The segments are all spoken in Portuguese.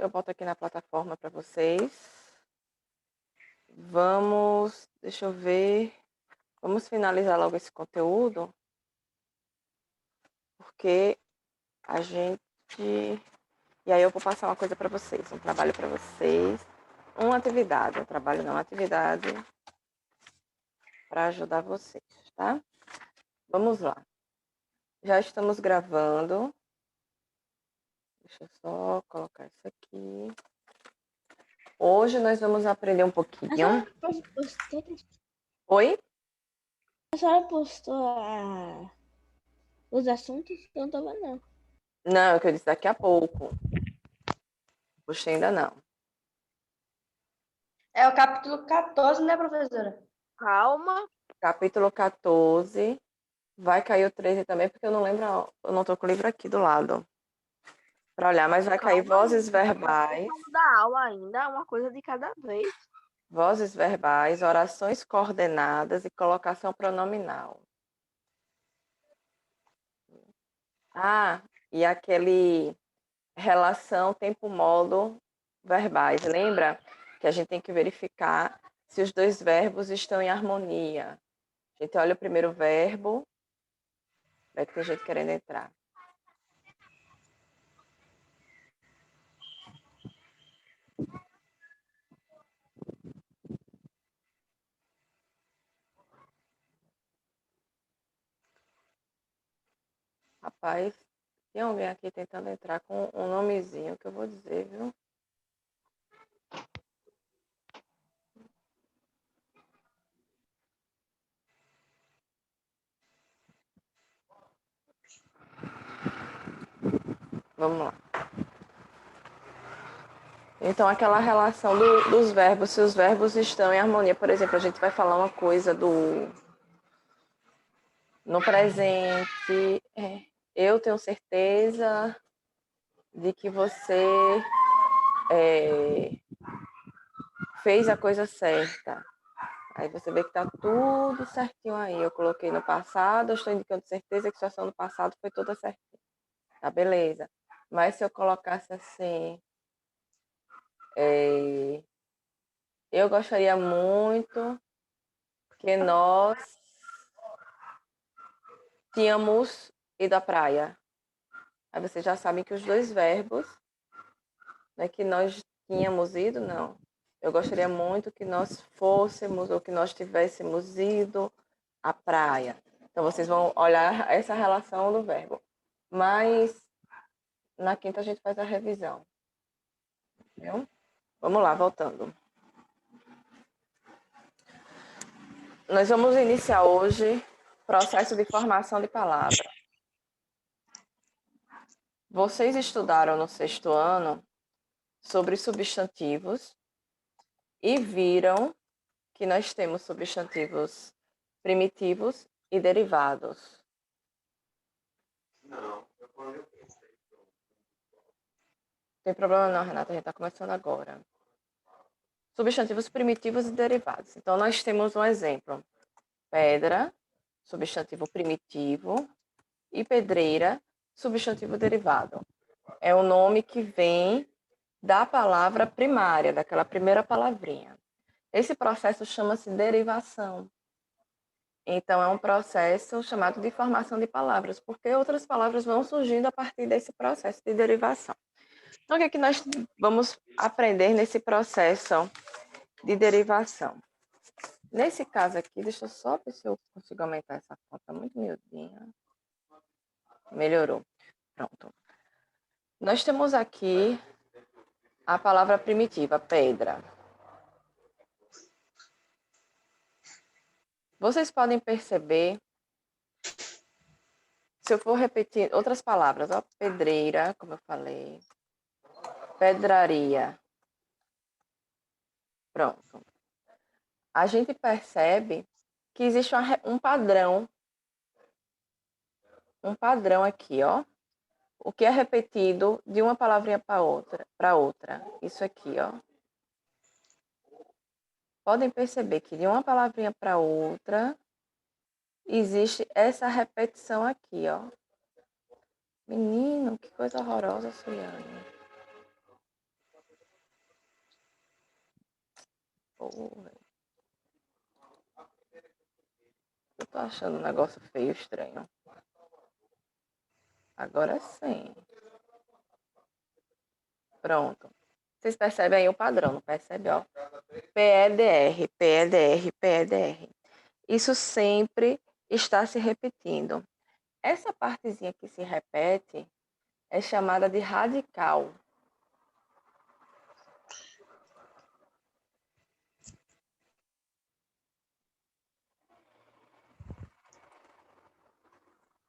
eu boto aqui na plataforma para vocês. Vamos, deixa eu ver. Vamos finalizar logo esse conteúdo, porque a gente... E aí eu vou passar uma coisa para vocês, um trabalho para vocês. Uma atividade, um trabalho não, uma atividade para ajudar vocês, tá? Vamos lá. Já estamos gravando. Deixa eu só colocar isso aqui. Hoje nós vamos aprender um pouquinho. Oi? A senhora postou os assuntos que eu não tava, não. Não, é o que eu disse daqui a pouco. Puxa, ainda não. É o capítulo 14, né, professora? Calma. Capítulo 14. Vai cair o 13 também, porque eu não lembro. Eu não tô com o livro aqui do lado para olhar, mas vai cair vozes verbais. Da aula ainda, uma coisa de cada vez. Vozes verbais, orações coordenadas e colocação pronominal. Ah, e aquele relação tempo-modo verbais. Lembra que a gente tem que verificar se os dois verbos estão em harmonia. A gente olha o primeiro verbo, vai que tem gente querendo entrar. Rapaz, tem alguém aqui tentando entrar com um nomezinho que eu vou dizer, viu? Vamos lá. Então, aquela relação dos verbos, se os verbos estão em harmonia. Por exemplo, a gente vai falar uma coisa no presente. Eu tenho certeza de que você fez a coisa certa. Aí você vê que tá tudo certinho aí. Eu coloquei no passado, eu estou indicando certeza que a situação do passado foi toda certinha. Tá, beleza. Mas se eu colocasse assim... eu gostaria muito que nós tínhamos ido à praia. Aí vocês já sabem que os dois verbos, não é que nós tínhamos ido, não. Eu gostaria muito que nós fôssemos ou que nós tivéssemos ido à praia. Então vocês vão olhar essa relação do verbo. Mas na quinta a gente faz a revisão. Viu? Vamos lá, voltando. Nós vamos iniciar hoje o processo de formação de palavra. Vocês estudaram no sexto ano sobre substantivos e viram que nós temos substantivos primitivos e derivados. Não, eu tem problema não, Renata, a gente está começando agora. Substantivos primitivos e derivados. Então, nós temos um exemplo. Pedra, substantivo primitivo, e pedreira, substantivo derivado. É o nome que vem da palavra primária, daquela primeira palavrinha. Esse processo chama-se derivação. Então, é um processo chamado de formação de palavras, porque outras palavras vão surgindo a partir desse processo de derivação. Então, o que é que nós vamos aprender nesse processo de derivação? Nesse caso aqui, deixa eu só ver se eu consigo aumentar essa conta muito miudinha. Melhorou. Pronto. Nós temos aqui a palavra primitiva, pedra. Vocês podem perceber, se eu for repetir outras palavras, ó, pedreira, como eu falei, pedraria. Pronto. A gente percebe que existe um padrão aqui, ó. O que é repetido de uma palavrinha para outra. Isso aqui, ó. Podem perceber que de uma palavrinha para outra existe essa repetição aqui, ó. Menino, que coisa horrorosa, Suliane. Porra. Eu tô achando um negócio feio, estranho. Agora sim. Pronto. Vocês percebem aí o padrão, não percebe? Ó? PEDR, PEDR, PEDR. Isso sempre está se repetindo. Essa partezinha que se repete é chamada de radical.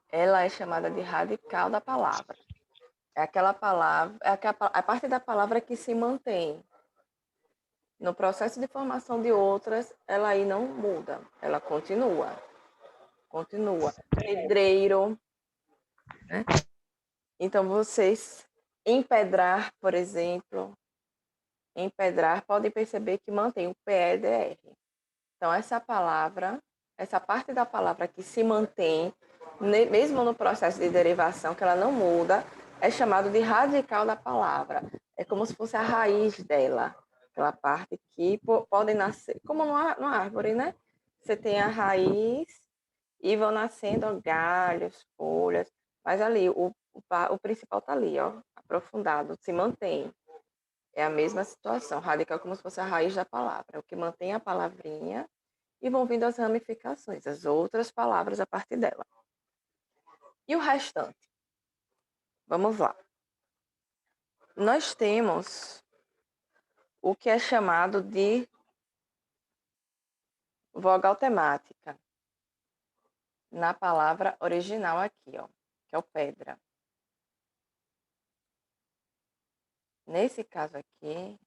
Ela é chamada de radical da palavra. É aquela palavra, a parte da palavra que se mantém. No processo de formação de outras, ela aí não muda, ela continua. Continua. Pedreiro, né? Então, vocês empedrar, por exemplo, empedrar, podem perceber que mantém o PEDR. Então, essa palavra, essa parte da palavra que se mantém, mesmo no processo de derivação, que ela não muda, é chamado de radical da palavra. É como se fosse a raiz dela. Aquela parte que pode nascer, como numa árvore, né? Você tem a raiz e vão nascendo galhos, folhas, mas ali, o principal está ali, ó, aprofundado, se mantém. É a mesma situação, radical como se fosse a raiz da palavra, o que mantém a palavrinha e vão vindo as ramificações, as outras palavras a partir dela. E o restante? Vamos lá. Nós temos o que é chamado de vogal temática, na palavra original aqui, ó, que é o pedra. Nesse caso aqui,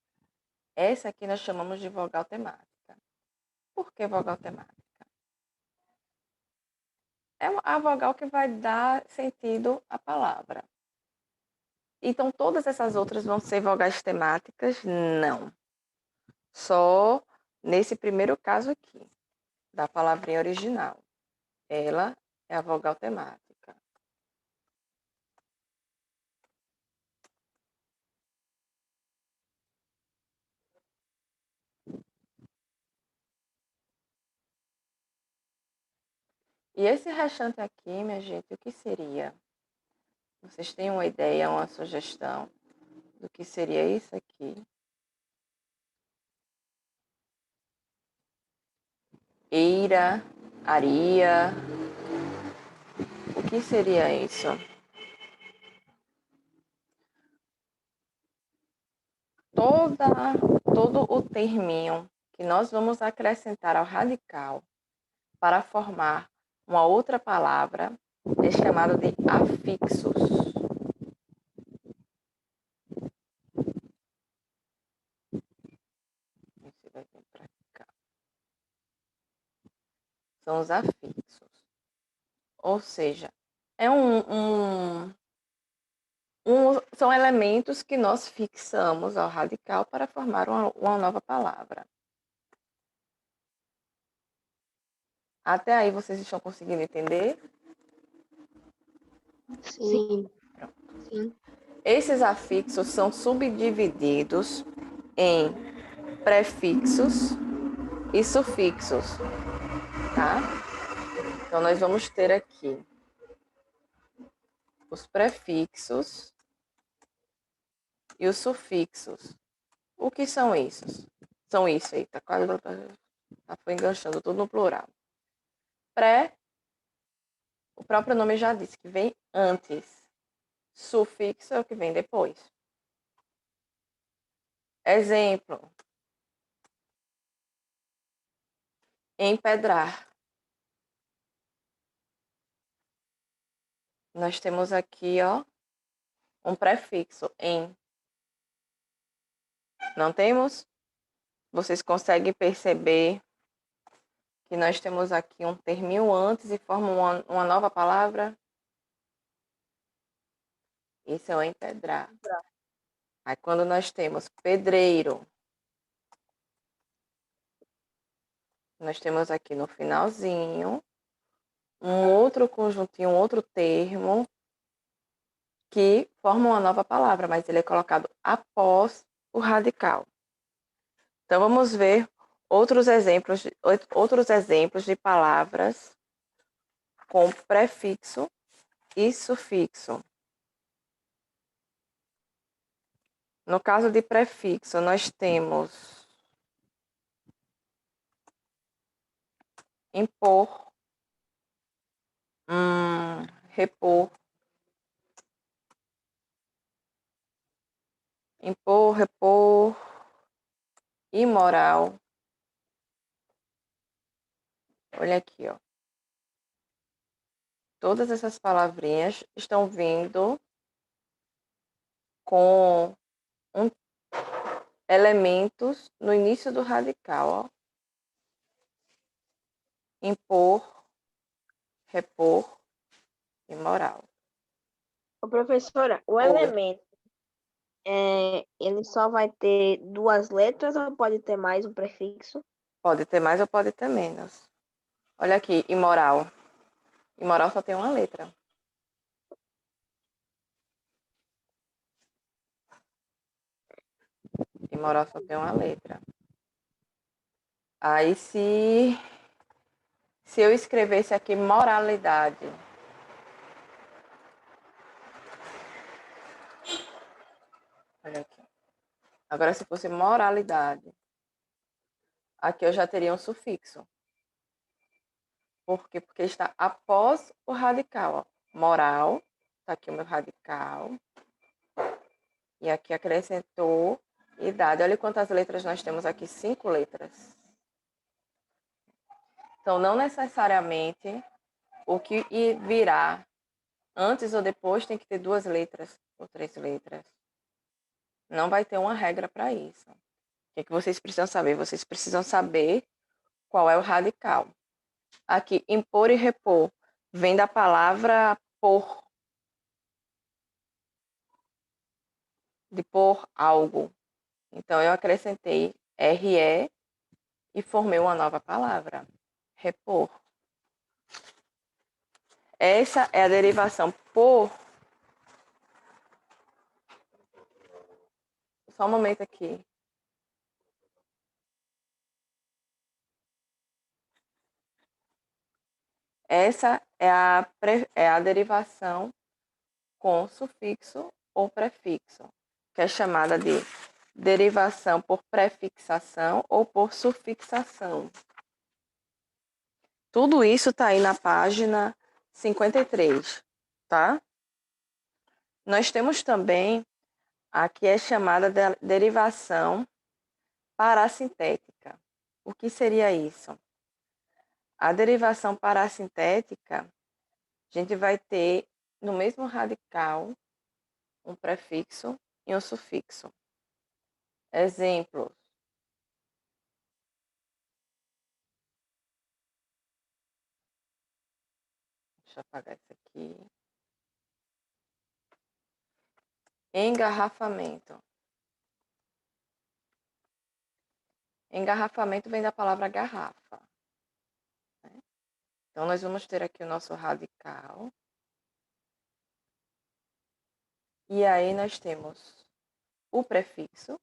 essa aqui nós chamamos de vogal temática. Por que vogal temática? É a vogal que vai dar sentido à palavra. Então, todas essas outras vão ser vogais temáticas? Não. Só nesse primeiro caso aqui, da palavrinha original. Ela é a vogal temática. E esse restante aqui, minha gente, o que seria? Vocês têm uma ideia, uma sugestão do que seria isso aqui? Eira, aria. O que seria isso? Todo o terminho que nós vamos acrescentar ao radical para formar uma outra palavra é chamado de afixos. Esse vai vir para cá. São os afixos. Ou seja, são elementos que nós fixamos ao radical para formar uma nova palavra. Até aí vocês estão conseguindo entender? Sim. Sim. Esses afixos são subdivididos em prefixos e sufixos, tá? Então, nós vamos ter aqui os prefixos e os sufixos. O que são esses? São isso aí, tá quase foi enganchando tudo no plural. O próprio nome já disse que vem antes. Sufixo é o que vem depois. Exemplo. Empedrar. Nós temos aqui, ó, um prefixo em. Não temos? Vocês conseguem perceber que nós temos aqui um terminho antes e forma uma nova palavra? Isso é o empedrar. Aí quando nós temos pedreiro, nós temos aqui no finalzinho um outro conjuntinho, um outro termo que forma uma nova palavra, mas ele é colocado após o radical. Então vamos ver outros exemplos de palavras com prefixo e sufixo. No caso de prefixo, nós temos impor, repor, impor, repor, imoral. Olha aqui, ó. Todas essas palavrinhas estão vindo com elementos no início do radical, ó. Impor, repor, imoral. Ô, professora, o Oi. elemento, ele só vai ter duas letras ou pode ter mais um prefixo? Pode ter mais ou pode ter menos. Olha aqui, imoral. Imoral só tem uma letra. Imoral só tem uma letra. Aí se eu escrevesse aqui moralidade. Olha aqui. Agora se fosse moralidade. Aqui eu já teria um sufixo. Por quê? Porque está após o radical, ó. Moral. Está aqui o meu radical. E aqui acrescentou idade. Olha quantas letras nós temos aqui. 5 letras. Então, não necessariamente o que virá antes ou depois tem que ter 2 letras ou 3 letras. Não vai ter uma regra para isso. O que vocês precisam saber? Vocês precisam saber qual é o radical. Aqui, impor e repor, vem da palavra por. De pôr algo. Então, eu acrescentei RE e formei uma nova palavra. Repor. Essa é a derivação por. Só um momento aqui. Essa é a derivação com sufixo ou prefixo, que é chamada de derivação por prefixação ou por sufixação. Tudo isso está aí na página 53, tá? Nós temos também, aqui é chamada de derivação parassintética. O que seria isso? A derivação parassintética, a gente vai ter no mesmo radical um prefixo e um sufixo. Exemplos. Deixa eu apagar isso aqui. Engarrafamento. Engarrafamento vem da palavra garrafa. Né? Então, nós vamos ter aqui o nosso radical. E aí, nós temos o prefixo,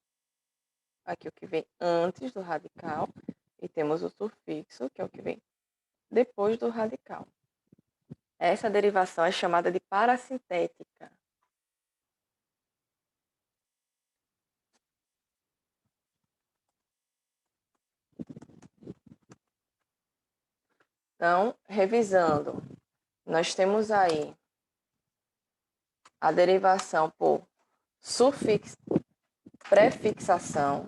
aqui o que vem antes do radical, e temos o sufixo, que é o que vem depois do radical. Essa derivação é chamada de parassintética. Então, revisando, nós temos aí a derivação por prefixação,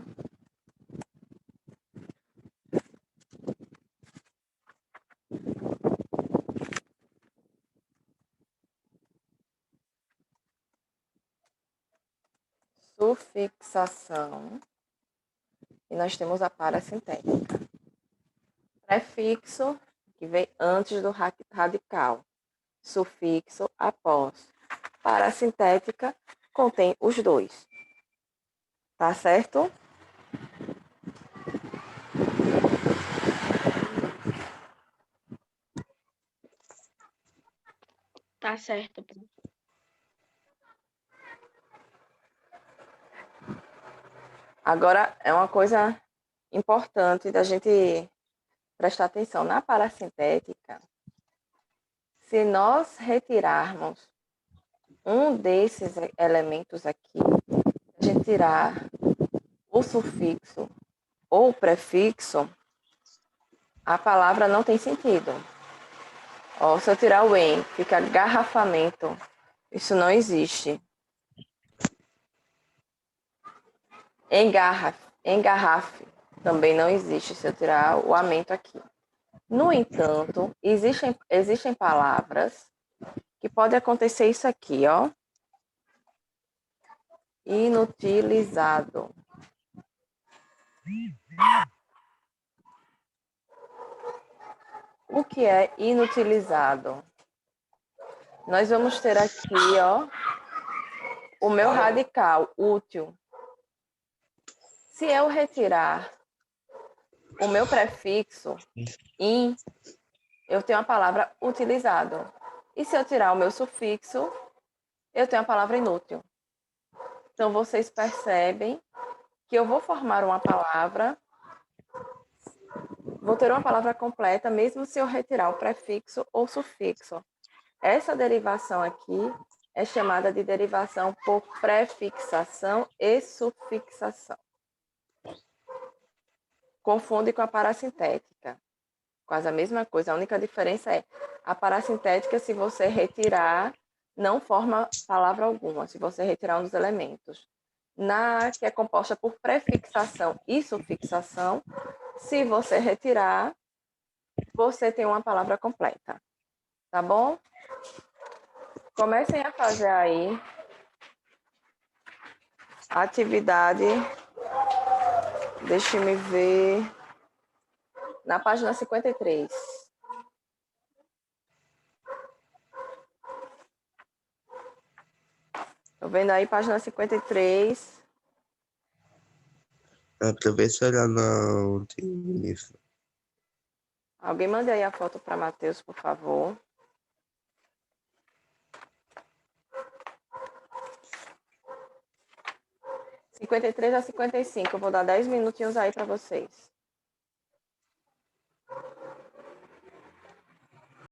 sufixação, e nós temos a parassintética. Prefixo, que vem antes do radical. Sufixo, após. Parassintética, contém os dois. Tá certo? Tá certo. Agora, é uma coisa importante da gente prestar atenção na parasintética. Se nós retirarmos um desses elementos aqui, a gente tirar o sufixo ou o prefixo, a palavra não tem sentido. Ó, se eu tirar o em, fica garrafamento. Isso não existe. Engarrafe também não existe se eu tirar o amento aqui. No entanto, existem palavras que pode acontecer isso aqui, ó. Inutilizado. O que é inutilizado? Nós vamos ter aqui, ó, o meu radical útil. Se eu retirar o meu prefixo in, eu tenho a palavra utilizado. E se eu tirar o meu sufixo, eu tenho a palavra inútil. Então, vocês percebem que eu vou formar uma palavra, vou ter uma palavra completa, mesmo se eu retirar o prefixo ou sufixo. Essa derivação aqui é chamada de derivação por prefixação e sufixação. Confunde com a parasintética. Quase a mesma coisa. A única diferença é a parasintética, se você retirar, não forma palavra alguma, se você retirar um dos elementos. Na que é composta por prefixação e sufixação, se você retirar, você tem uma palavra completa. Tá bom? Comecem a fazer aí a atividade. Deixe-me ver. Na página 53. Tô vendo aí, página 53. A professora não tem isso. Alguém mande aí a foto para Matheus, por favor. 53 a 55. Eu vou dar 10 minutinhos aí para vocês.